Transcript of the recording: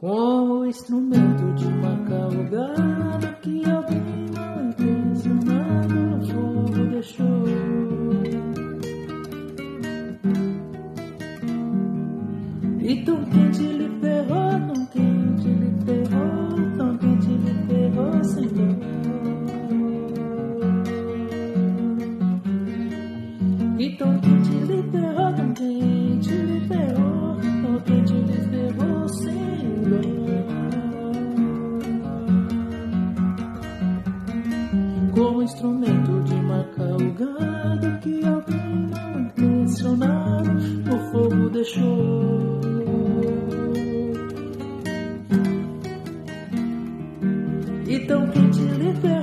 Com o instrumento de marcar o gado que alguém mal intencionado no fogo deixou. E tão quente lhe ferrou, tão quente lhe ferrou, tão quente lhe ferrou sem dor. E tão quente lhe ferrou, tão quente lhe ferrou, tão quente lhe ferrou sem dor. Como instrumento de marcar o gado que alguém mal intencionado no fogo deixou. E tão quente lhe ferrou,